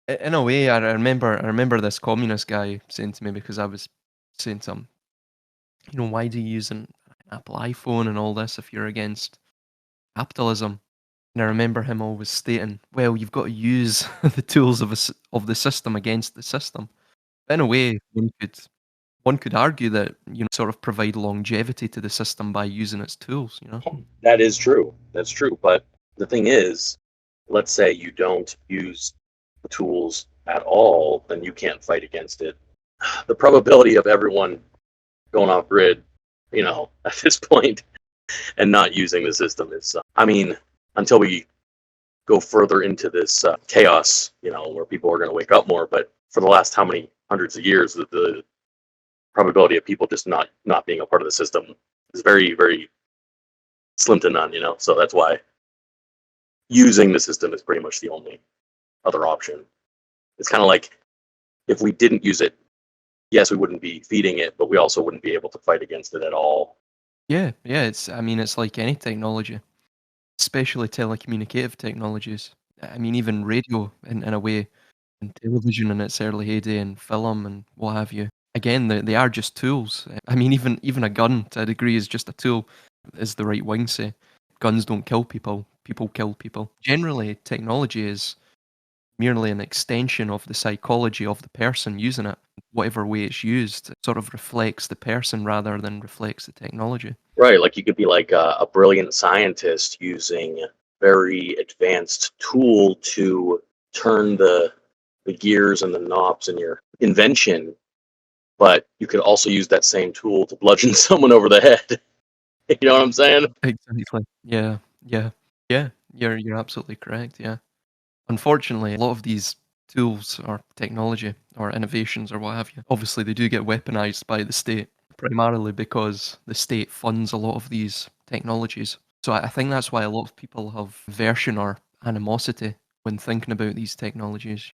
In a way, I remember this communist guy saying to me, because I was saying to him, why do you use an Apple iPhone and all this if you're against capitalism? And I remember him always stating, well, you've got to use the tools of the system against the system. In a way, one could argue that, sort of provide longevity to the system by using its tools. That is true. That's true. But the thing is, let's say you don't use the tools at all, then you can't fight against it. The probability of everyone going off grid, at this point and not using the system is, I mean, until we go further into this chaos, where people are going to wake up more. But for the last how many hundreds of years, the probability of people just not being a part of the system is very, very slim to none. So that's why using the system is pretty much the only other option. It's kind of like if we didn't use it, yes, we wouldn't be feeding it, but we also wouldn't be able to fight against it at all. Yeah, yeah. It's like any technology, especially telecommunicative technologies. I mean, even radio in a way, and television in its early heyday, and film and what have you. Again, they are just tools. I mean, even a gun to a degree is just a tool, as the right wing say. Guns don't kill people. People kill people. Generally, technology is merely an extension of the psychology of the person using it. Whatever way it's used, it sort of reflects the person rather than reflects the technology. Right, like you could be like a brilliant scientist using a very advanced tool to turn the gears and the knobs in your invention, but you could also use that same tool to bludgeon someone over the head. You know what I'm saying? Exactly. Yeah, yeah, yeah. You're absolutely correct. Yeah. Unfortunately, a lot of these tools or technology or innovations or what have you, obviously they do get weaponized by the state, primarily because the state funds a lot of these technologies. So I think that's why a lot of people have aversion or animosity when thinking about these technologies.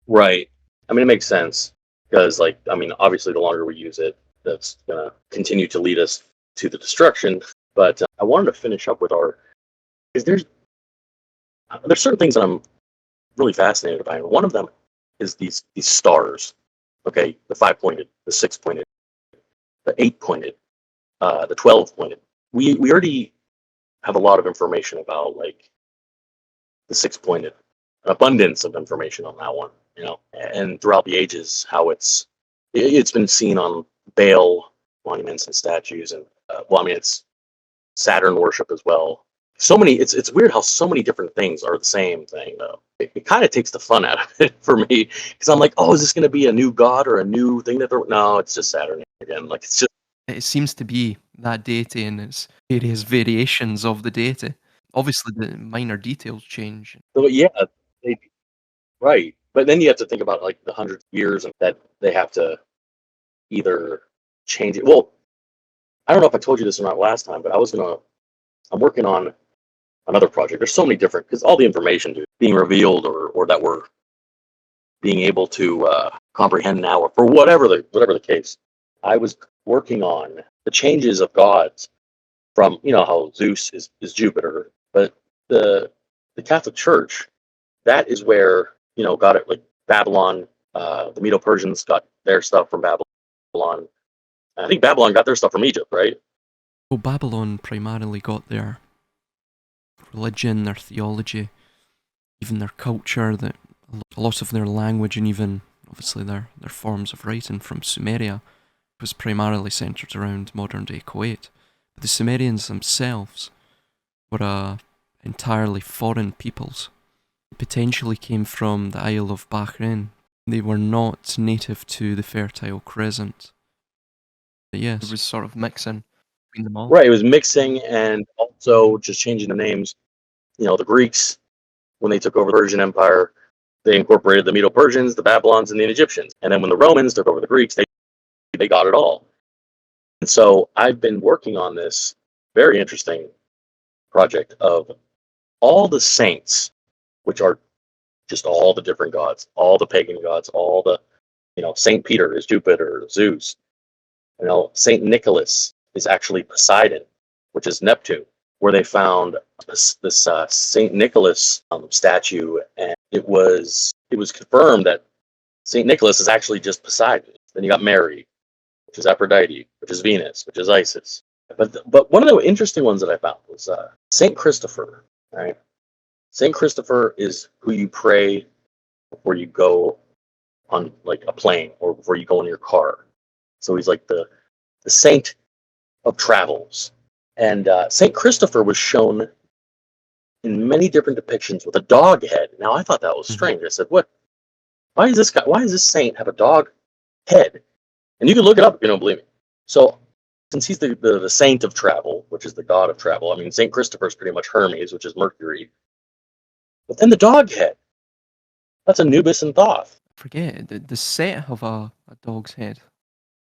Right. I mean, it makes sense because, like, I mean, obviously, the longer we use it, that's gonna continue to lead us to the destruction. But I wanted to finish up with is there's certain things that I'm really fascinated by, and one of them is these stars. Okay, the 5-pointed, the 6-pointed, the 8-pointed, the 12-pointed. We already have a lot of information about like the 6-pointed, an abundance of information on that one. And throughout the ages, how it's been seen on Baal monuments and statues, and well, I mean, it's Saturn worship as well. So many, it's weird how so many different things are the same thing though. It kind of takes the fun out of it for me, because I'm like, oh, is this going to be a new god or a new thing that they're? No, it's just Saturn again. Like, it's just It seems to be that deity and its various variations of the deity. Obviously, the minor details change. so, yeah, they, right. But then you have to think about like the hundreds of years that they have to either change it. Well, I don't know if I told you this or not last time, but I'm working on another project. There's so many different, because all the information being revealed or that we're being able to comprehend now, or for whatever the case. I was working on the changes of gods from, how Zeus is Jupiter, but the Catholic Church, that is where, got it, like Babylon. The Medo-Persians got their stuff from Babylon. I think Babylon got their stuff from Egypt, right? Well, Babylon primarily got their religion, their theology, even their culture, a lot of their language, and even obviously their forms of writing from Sumeria was primarily centered around modern day Kuwait. But the Sumerians themselves were entirely foreign peoples. They potentially came from the Isle of Bahrain. They were not native to the Fertile Crescent. But yes, it was sort of mixing between them all. Right. It was mixing and also just changing the names. The Greeks, when they took over the Persian Empire, they incorporated the Medo-Persians, the Babylons, and the Egyptians. And then when the Romans took over the Greeks, they got it all. And so I've been working on this very interesting project of all the saints, which are just all the different gods, all the pagan gods, all the, Saint Peter is Jupiter, Zeus. Saint Nicholas is actually Poseidon, which is Neptune, where they found this Saint Nicholas statue, and it was it was confirmed that Saint Nicholas is actually just Poseidon. Then you got Mary, which is Aphrodite, which is Venus, which is Isis. But one of the interesting ones that I found was Saint Christopher. Right, Saint Christopher is who you pray before you go on like a plane or before you go in your car. So he's like the saint of travels. And Saint Christopher was shown in many different depictions with a dog head. Now I thought that was Mhm. strange. I said, "What? Why is this guy? Why does this saint have a dog head?" And you can look it up if you don't believe me. So since he's the saint of travel, which is the god of travel, I mean Saint Christopher's pretty much Hermes, which is Mercury. But then the dog head, that's Anubis and Thoth. Forget it. The set have a dog's head.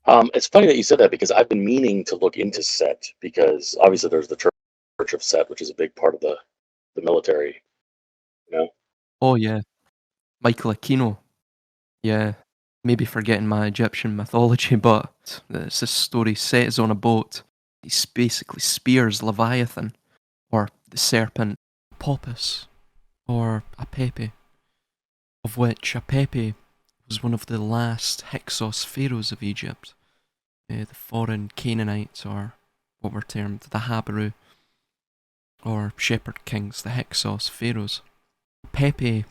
It's funny that you said that because I've been meaning to look into Set because obviously there's the Church of Set, which is a big part of the military. You know, Oh yeah, Michael Aquino. Yeah, maybe forgetting my Egyptian mythology, but it's this story set is on a boat. He basically spears Leviathan, or the serpent Apopis, or Apepe, of which Apepe was one of the last Hyksos pharaohs of Egypt. The foreign Canaanites, or what were termed the Habaru, or shepherd kings, the Hyksos pharaohs. Pepe,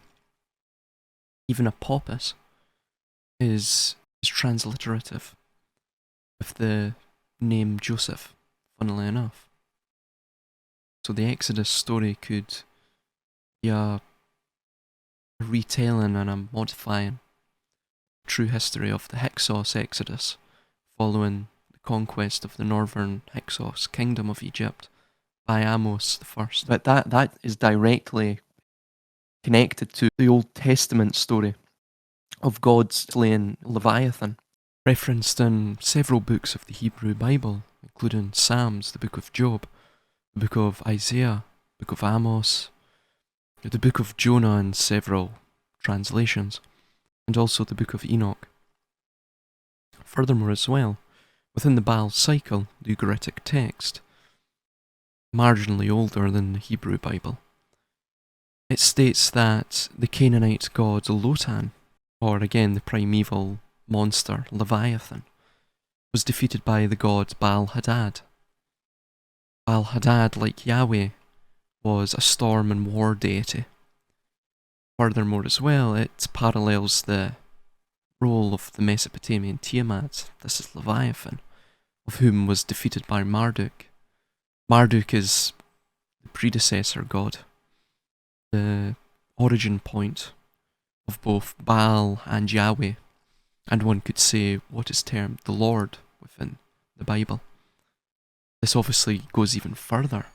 even Apopis, is transliterative with the name Joseph, funnily enough. So the Exodus story could be a retelling and a modifying true history of the Hyksos Exodus following the conquest of the northern Hyksos kingdom of Egypt by Amos the First. But that is directly connected to the Old Testament story of God slaying Leviathan, referenced in several books of the Hebrew Bible, including Psalms, the book of Job, the book of Isaiah, the book of Amos, the book of Jonah in several translations, and also the book of Enoch. Furthermore as well, within the Baal cycle, the Ugaritic text, marginally older than the Hebrew Bible, it states that the Canaanite god Lotan, or again the primeval monster Leviathan, was defeated by the god Baal Hadad. Baal Hadad, like Yahweh, was a storm and war deity. Furthermore as well, it parallels the role of the Mesopotamian Tiamat, this is Leviathan, of whom was defeated by Marduk. Marduk is the predecessor god, the origin point of both Baal and Yahweh, and one could say what is termed the Lord within the Bible. This obviously goes even further.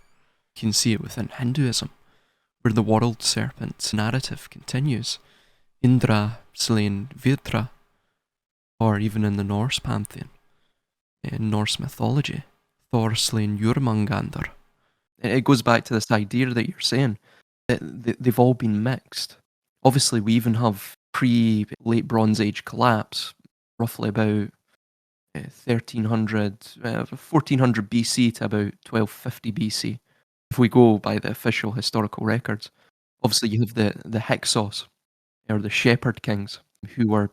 You can see it within Hinduism, where the world serpent narrative continues. Indra slaying Vidra, or even in the Norse pantheon, in Norse mythology, Thor slaying Jormungandr. It goes back to this idea that you're saying, that they've all been mixed. Obviously, we even have pre-late Bronze Age collapse, roughly about 1400 BC to about 1250 BC. If we go by the official historical records, obviously you have the Hyksos, or the shepherd kings, who were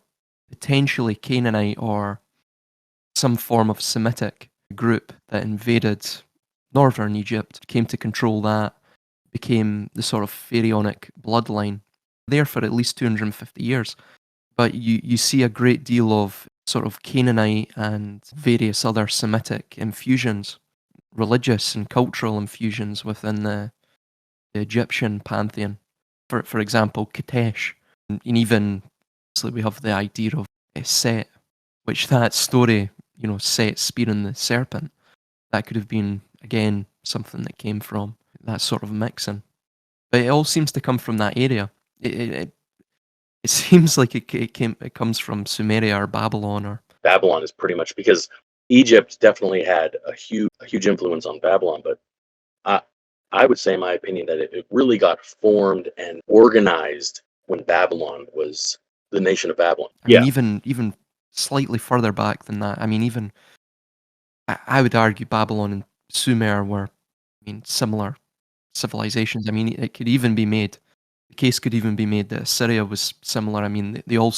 potentially Canaanite or some form of Semitic group that invaded northern Egypt, came to control that, became the sort of pharaonic bloodline there for at least 250 years. But you see a great deal of sort of Canaanite and various other Semitic infusions, religious and cultural infusions within the Egyptian pantheon. For example, Katesh, and even so we have the idea of Set, which that story, Set spearing the serpent, that could have been again something that came from that sort of mixing. But it all seems to come from that area. It seems like it comes from Sumeria or Babylon or Babylon is pretty much because Egypt definitely had a huge influence on Babylon, but I I would say, in my opinion, that it really got formed and organized when Babylon was the nation of Babylon. I mean Yeah, even slightly further back than that. I mean even I would argue Babylon and Sumer were similar civilizations. I mean it could even be made The case could even be made that Assyria was similar. I mean, they all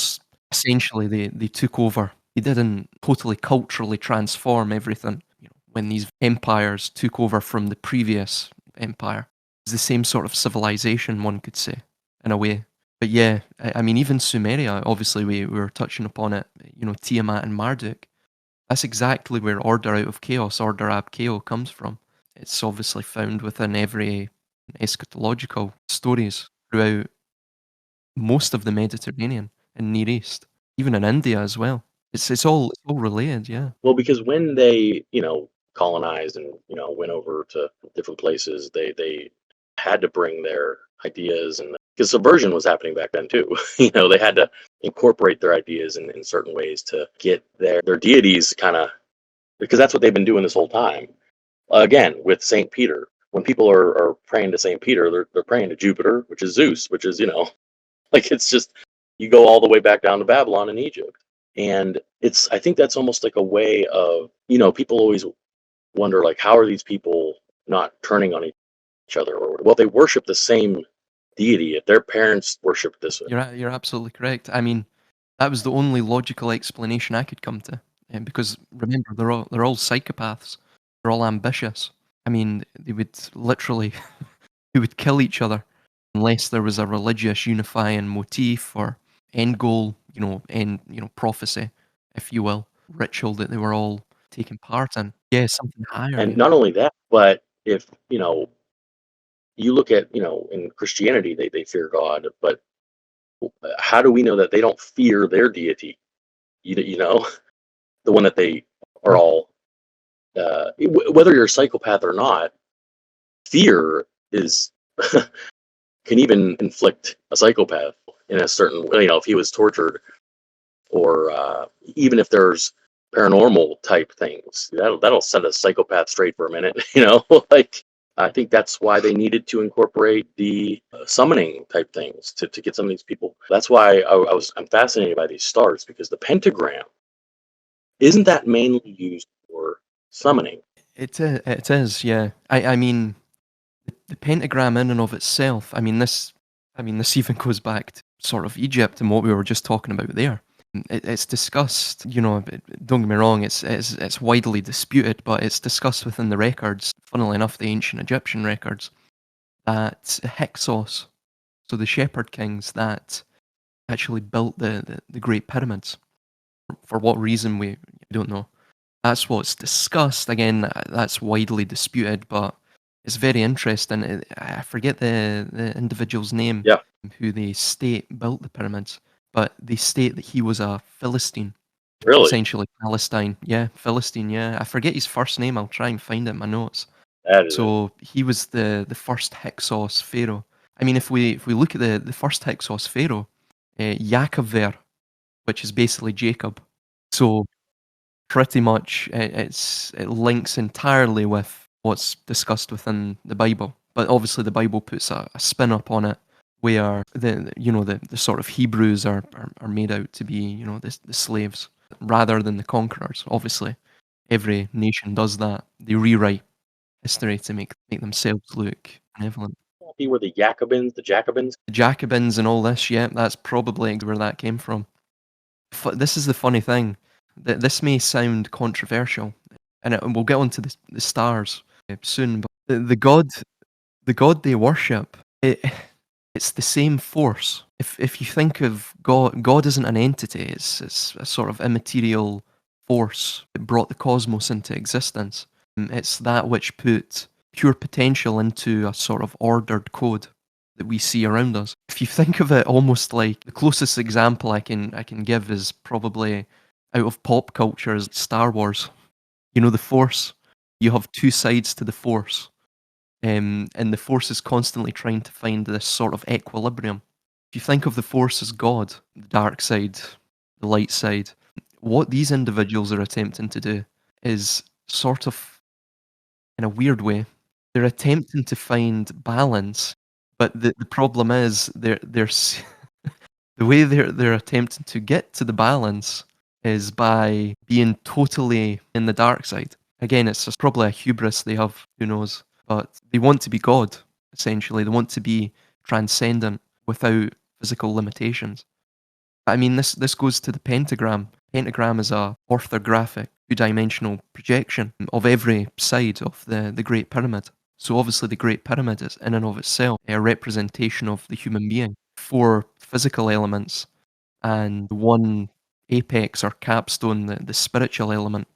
essentially they took over. They didn't totally culturally transform everything. You know, when these empires took over from the previous empire, it's the same sort of civilization, one could say, in a way. But yeah, I mean, even Sumeria. Obviously, we were touching upon it. You know, Tiamat and Marduk. That's exactly where order out of chaos, order ab chaos, comes from. It's obviously found within every eschatological stories throughout most of the Mediterranean and Near East, even in India as well. It's all related, yeah. Well, because when they, colonized and, went over to different places, they had to bring their ideas, and because subversion was happening back then too. They had to incorporate their ideas in certain ways to get their deities kind of, because that's what they've been doing this whole time. Again, with Saint Peter, when people are praying to Saint Peter, they're praying to Jupiter, which is Zeus, which is, like, it's just, you go all the way back down to Babylon and Egypt. And I think that's almost like a way of, people always wonder, like, how are these people not turning on each other? Or, well, they worship the same deity. If their parents worship this. You're absolutely correct. I mean, that was the only logical explanation I could come to, because remember, they're all psychopaths. They're all ambitious. I mean, they would literally they would kill each other unless there was a religious unifying motif or end goal, prophecy, if you will, ritual that they were all taking part in. Yeah, something higher. And Yeah. not only that, but if, you look at, in Christianity, they fear God, but how do we know that they don't fear their deity? The one that they are all, whether you're a psychopath or not, fear is can even inflict a psychopath in a certain, if he was tortured, or even if there's paranormal type things, that'll set a psychopath straight for a minute. Like, I think that's why they needed to incorporate the summoning type things to get some of these people. That's why I'm fascinated by these stars, because the pentagram isn't that mainly used for summoning. It is, yeah. I mean, the pentagram in and of itself. I mean, this even goes back to sort of Egypt and what we were just talking about there. It's discussed, don't get me wrong, it's widely disputed, but it's discussed within the records, funnily enough, the ancient Egyptian records, that Hyksos, so the shepherd kings that actually built the Great Pyramids. For what reason, we don't know. That's what's discussed. Again, that's widely disputed, but it's very interesting. I forget the individual's name Yeah, who they state built the pyramids, but they state that he was a Philistine, really, essentially Palestine. Yeah, Philistine. Yeah, I forget his first name. I'll try and find it in my notes. that is it. So he was the first Hyksos pharaoh. I mean, if we look at the first Hyksos pharaoh, Yaakov, which is basically Jacob. So pretty much it links entirely with what's discussed within the Bible. But obviously the Bible puts a spin up on it where the sort of Hebrews are made out to be, the slaves rather than the conquerors. Obviously, every nation does that. They rewrite history to make themselves look benevolent. He were the Jacobins. The Jacobins and all this, yeah, that's probably where that came from. This is the funny thing. This may sound controversial, and we'll get onto the stars soon. But the god they worship, it's the same force. If you think of God, God isn't an entity. It's a sort of immaterial force that brought the cosmos into existence. It's that which put pure potential into a sort of ordered code that we see around us. If you think of it almost like the closest example I can give is probably out of pop culture is Star Wars. You know the Force. You have two sides to the Force, and the Force is constantly trying to find this sort of equilibrium. If you think of the Force as God, the dark side, the light side, what these individuals are attempting to do is sort of, in a weird way, they're attempting to find balance, but the problem is the way they're attempting to get to the balance is by being totally in the dark side. Again, it's just probably a hubris they have, who knows? But they want to be God, essentially. They want to be transcendent. without physical limitations. I mean, this goes to the pentagram. Pentagram is a orthographic, two-dimensional projection of every side of the Great Pyramid. So obviously the Great Pyramid is in and of itself a representation of the human being. Four physical elements and one apex or capstone, the spiritual element,